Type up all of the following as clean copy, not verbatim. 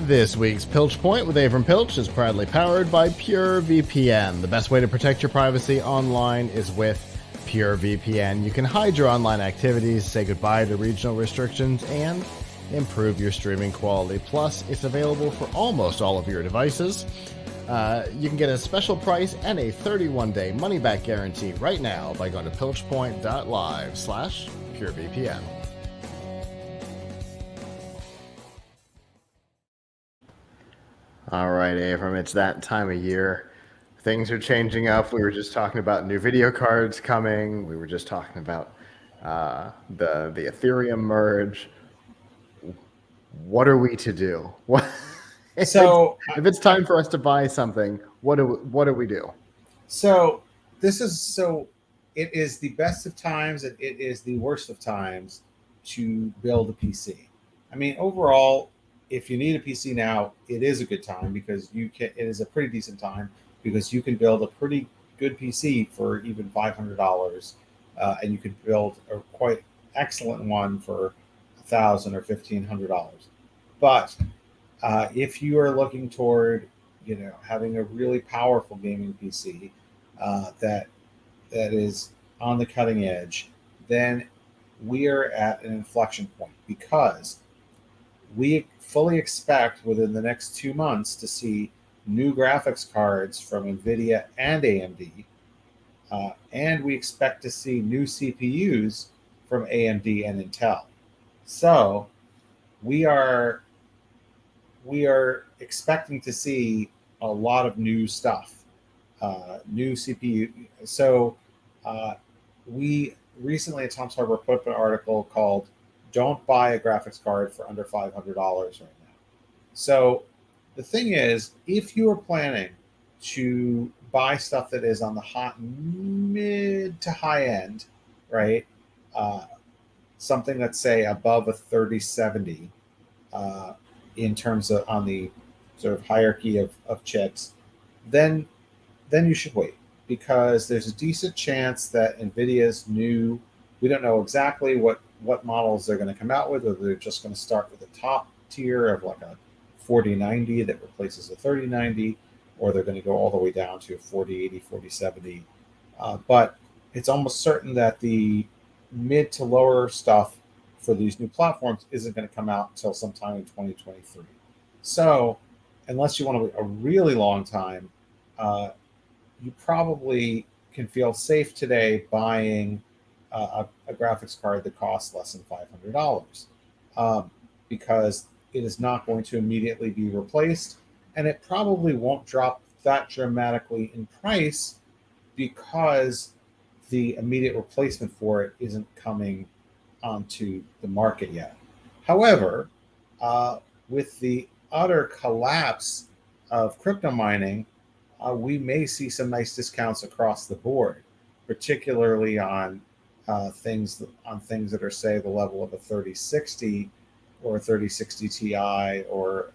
This week's Piltch Point with Avram Piltch is proudly powered by PureVPN. The best way to protect your privacy online is with PureVPN. You can hide your online activities, say goodbye to regional restrictions, and improve your streaming quality. Plus, it's available for almost all of your devices. You can get a special price and a 31-day money-back guarantee right now by going to pilchpoint.live/PureVPN. All right, Avram, it's that time of year. Things are changing up. We were just talking about new video cards coming. We were just talking about the Ethereum merge. What are we to do? If it's time for us to buy something, what do we do? So it is the best of times and it is the worst of times to build a PC. I mean, overall, if you need a PC now, it is a good time because it is a pretty decent time because you can build a pretty good PC for even $500, and you can build a quite excellent one for $1,000 or $1,500. But if you are looking toward, having a really powerful gaming PC that is on the cutting edge, then we are at an inflection point because we fully expect within the next 2 months to see new graphics cards from Nvidia and AMD, and we expect to see new CPUs from AMD and Intel. So we are expecting to see a lot of new stuff, new CPU. So we recently at Tom's Hardware put up an article called "Don't Buy a Graphics Card for Under $500 right now." So the thing is, if you are planning to buy stuff that is on the mid to high end, right? Something that's say above a 3070 in terms of on the sort of hierarchy of chips, then you should wait because there's a decent chance that NVIDIA's new, we don't know exactly what models they're going to come out with, whether they're just going to start with the top tier of like a 4090 that replaces a 3090, or they're going to go all the way down to a 4080, 4070. But it's almost certain that the mid to lower stuff for these new platforms isn't going to come out until sometime in 2023. So unless you want to wait a really long time, you probably can feel safe today buying a graphics card that costs less than $500 because it is not going to immediately be replaced, and it probably won't drop that dramatically in price because the immediate replacement for it isn't coming onto the market yet. However, with the utter collapse of crypto mining, we may see some nice discounts across the board, particularly on things that are, say, the level of a 3060 or a 3060 Ti or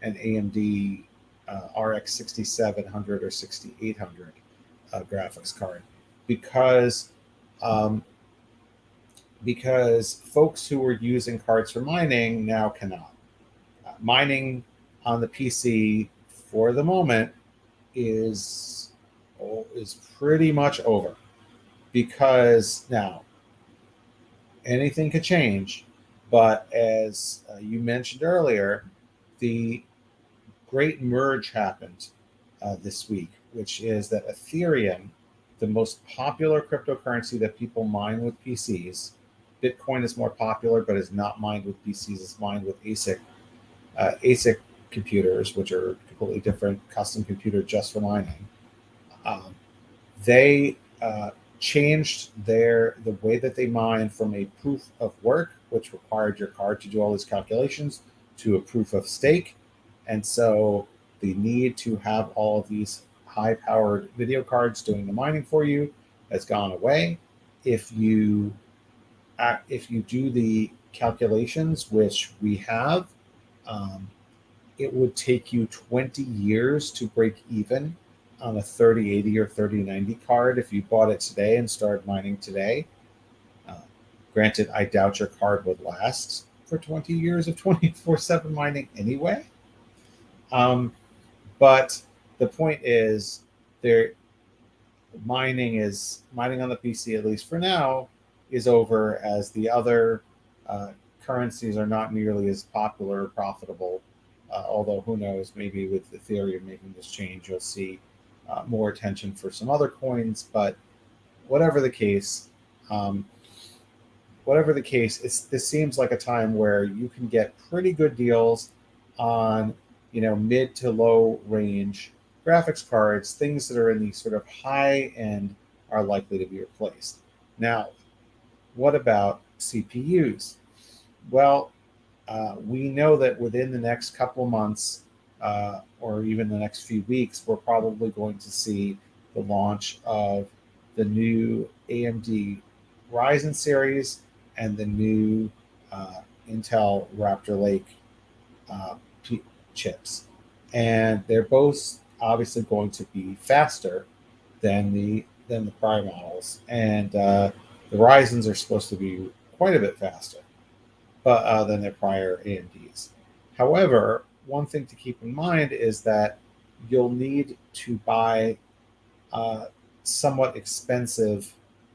an AMD RX 6700 or 6800 graphics card, because folks who were using cards for mining now cannot. Mining on the PC for the moment is pretty much over, because now anything could change. But as you mentioned earlier, the great merge happened this week, which is that Ethereum, the most popular cryptocurrency that people mine with PCs, Bitcoin is more popular, but is not mined with PCs. It's mined with ASIC computers, which are completely different, custom computer just for mining. They changed the way that they mine from a proof of work, which required your card to do all these calculations, to a proof of stake. And so the need to have all of these high-powered video cards doing the mining for you has gone away. If you do the calculations, which we have, it would take you 20 years to break even on a 3080 or 3090 card if you bought it today and started mining today. Granted, I doubt your card would last for 20 years of 24/7 mining anyway. But the point is, there mining on the PC, at least for now, is over, as the other currencies are not nearly as popular or profitable. Although who knows, maybe with Ethereum making this change, you'll see more attention for some other coins. But whatever the case, um, this seems like a time where you can get pretty good deals on, mid to low range graphics cards. Things that are in the sort of high end are likely to be replaced. Now, what about CPUs? Well, we know that within the next couple months, or even the next few weeks, we're probably going to see the launch of the new AMD Ryzen series and the new Intel Raptor Lake uh, chips. And they're both obviously going to be faster than the prior models. And the Ryzens are supposed to be quite a bit faster, but than their prior AMDs. However, one thing to keep in mind is that you'll need to buy a somewhat expensive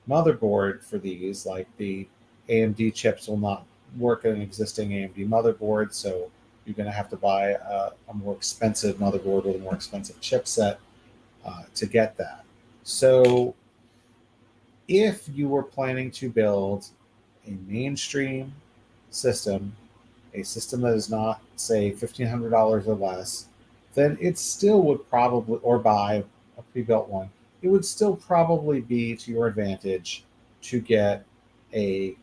motherboard for these. Like, the AMD chips will not work in an existing AMD motherboard, so you're going to have to buy a more expensive motherboard with a more expensive chipset to get that. So, if you were planning to build a mainstream system, a system that is not, say, $1,500 or less, then it still would probably, or buy a pre-built one, it would still probably be to your advantage to get a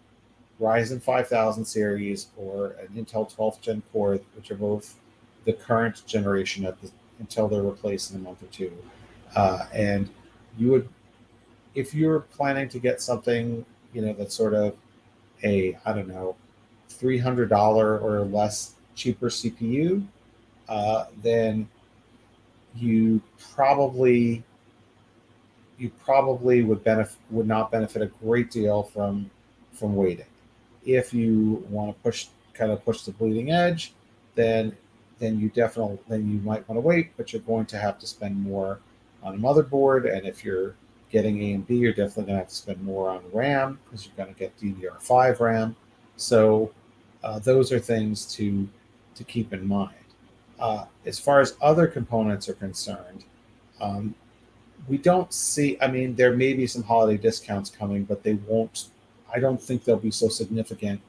Ryzen 5000 series or an Intel 12th Gen core, which are both the current generation until they're replaced in a month or two. And you would, if you're planning to get something, that's sort of a, I don't know, $300 or less cheaper CPU, then you probably would not benefit a great deal from waiting. If you want to push the bleeding edge, then you might want to wait, but you're going to have to spend more on a motherboard. And if you're getting AMD, you're definitely going to have to spend more on RAM, because you're going to get DDR5 RAM. So those are things to keep in mind. As far as other components are concerned, we don't see, I mean, there may be some holiday discounts coming, but they won't, I don't think they'll be so significant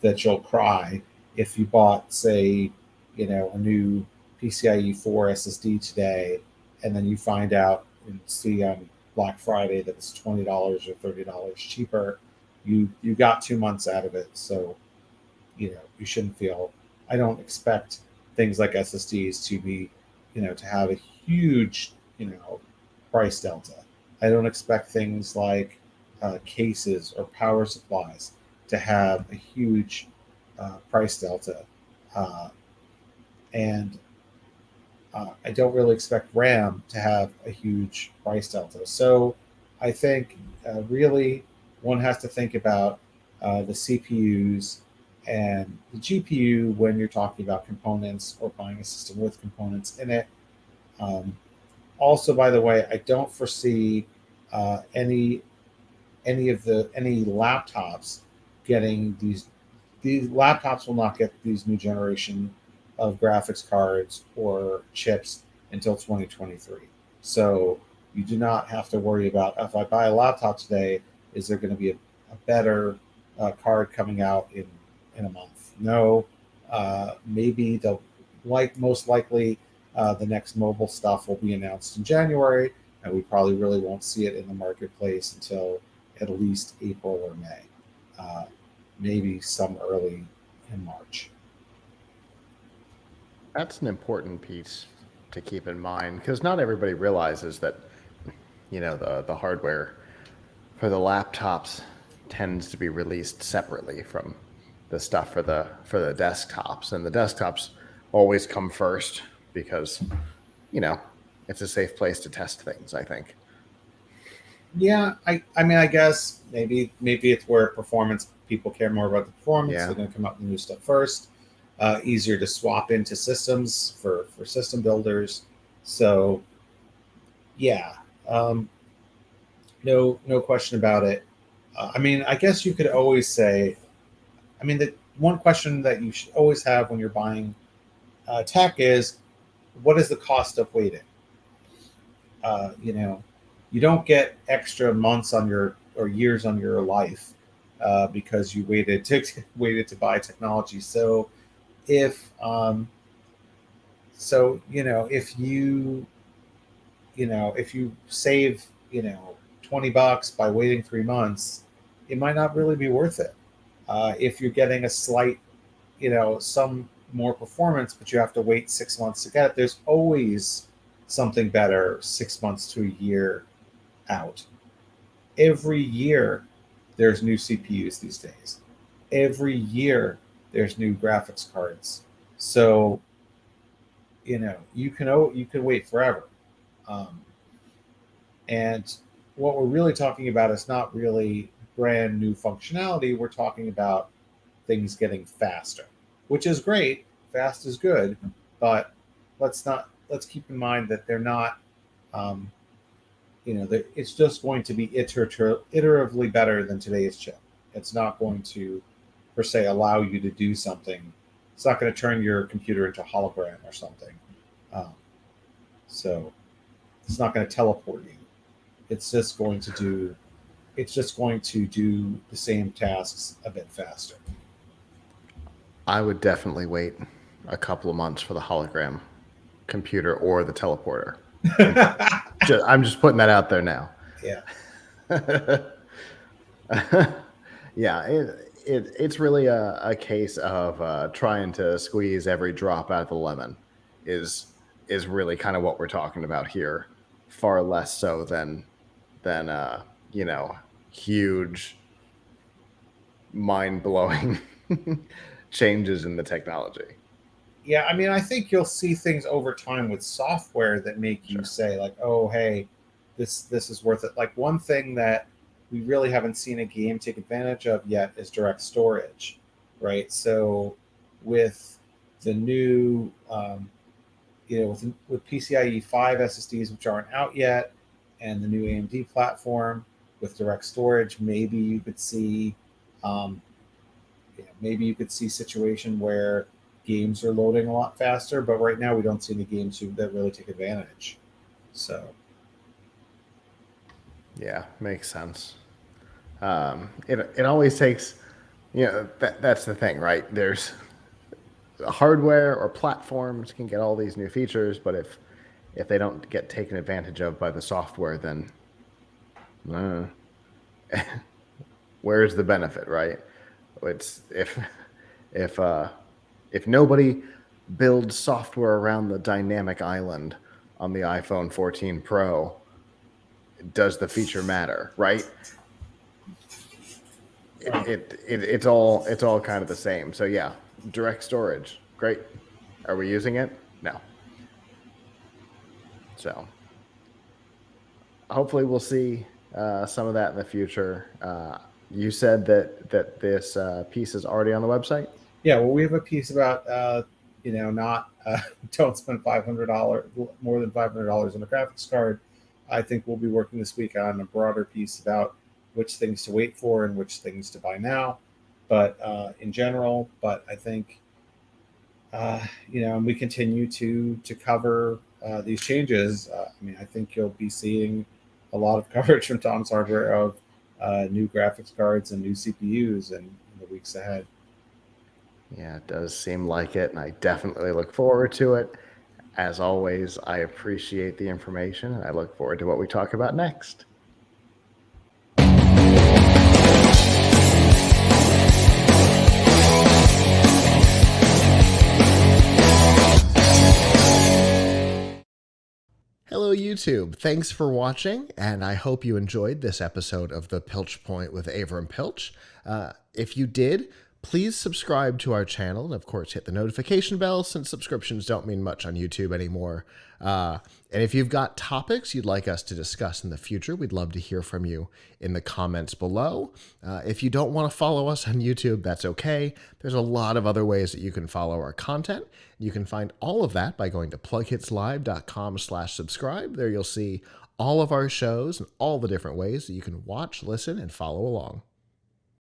that you'll cry if you bought, say, a new PCIe 4 SSD today, and then you find out and see on Black Friday that it's $20 or $30 cheaper. You got 2 months out of it, so you shouldn't feel. I don't expect things like SSDs to be, to have a huge, price delta. I don't expect things like cases or power supplies to have a huge price delta, and I don't really expect RAM to have a huge price delta. So I think really one has to think about the CPUs and the GPU when you're talking about components or buying a system with components in it. Also, by the way, I don't foresee any laptops getting these. These laptops will not get these new generation of graphics cards or chips until 2023. So you do not have to worry about, if I buy a laptop today, is there going to be a better card coming out in a month? No. Maybe most likely the next mobile stuff will be announced in January, and we probably really won't see it in the marketplace until at least April or May, maybe some early in March. That's an important piece to keep in mind, because not everybody realizes that, the hardware for the laptops tends to be released separately from the stuff for the desktops, and the desktops always come first because, it's a safe place to test things, I think. Yeah, I mean, I guess maybe it's where performance, people care more about the performance. Yeah. They're going to come out with the new stuff first. easier to swap into systems for system builders. So yeah, no question about it. I mean, I guess you could always say, I mean, the one question that you should always have when you're buying tech is, what is the cost of waiting? You know, you don't get extra months on your or years on your life because you waited to buy technology. So if you know, if you save, $20 by waiting 3 months, it might not really be worth it. If you're getting a slight, some more performance, but you have to wait 6 months to get it, there's always something better 6 months to a year out. Every year, there's new CPUs these days. Every year, there's new graphics cards. So, you can wait forever. And what we're really talking about is not really brand new functionality. We're talking about things getting faster, which is great. Fast is good, but let's keep in mind that they're not. It's just going to be iteratively better than today's chip. It's not going to, per se, allow you to do something. It's not going to turn your computer into a hologram or something. So it's not going to teleport you. It's just going to do the same tasks a bit faster. I would definitely wait a couple of months for the hologram computer or the teleporter. I'm just putting that out there now. Yeah. Yeah, it's really a case of trying to squeeze every drop out of the lemon is really kind of what we're talking about here. Far less so than huge, mind-blowing changes in the technology. Yeah, I mean, I think you'll see things over time with software that make you say, like, oh, hey, this is worth it. Like, one thing that we really haven't seen a game take advantage of yet is direct storage, right? So with the new with PCIe 5 SSDs, which aren't out yet, and the new AMD platform with direct storage, maybe you could see a situation where games are loading a lot faster, but right now we don't see any games that really take advantage. So yeah, makes sense. It always takes, that's the thing, right? There's hardware or platforms can get all these new features, but if they don't get taken advantage of by the software, then where's the benefit, right? It's if nobody builds software around the dynamic island on the iPhone 14 Pro, does the feature matter, right? It's all kind of the same. So yeah, direct storage, great. Are we using it? No. So hopefully we'll see some of that in the future. You said that this piece is already on the website? Yeah, well, we have a piece about not don't spend $500 more than $500 on a graphics card. I think we'll be working this week on a broader piece about which things to wait for and which things to buy now, but in general. But I think we continue to cover these changes. I mean, I think you'll be seeing a lot of coverage from Tom's Hardware of new graphics cards and new CPUs in the weeks ahead. Yeah, it does seem like it, and I definitely look forward to it. As always, I appreciate the information, and I look forward to what we talk about next. Hello, YouTube. Thanks for watching, and I hope you enjoyed this episode of The Piltch Point with Avram Piltch. If you did, Please subscribe to our channel and, of course, hit the notification bell since subscriptions don't mean much on YouTube anymore. And if you've got topics you'd like us to discuss in the future, we'd love to hear from you in the comments below. If you don't want to follow us on YouTube, that's okay. There's a lot of other ways that you can follow our content. You can find all of that by going to plughitslive.com/subscribe. There you'll see all of our shows and all the different ways that you can watch, listen, and follow along.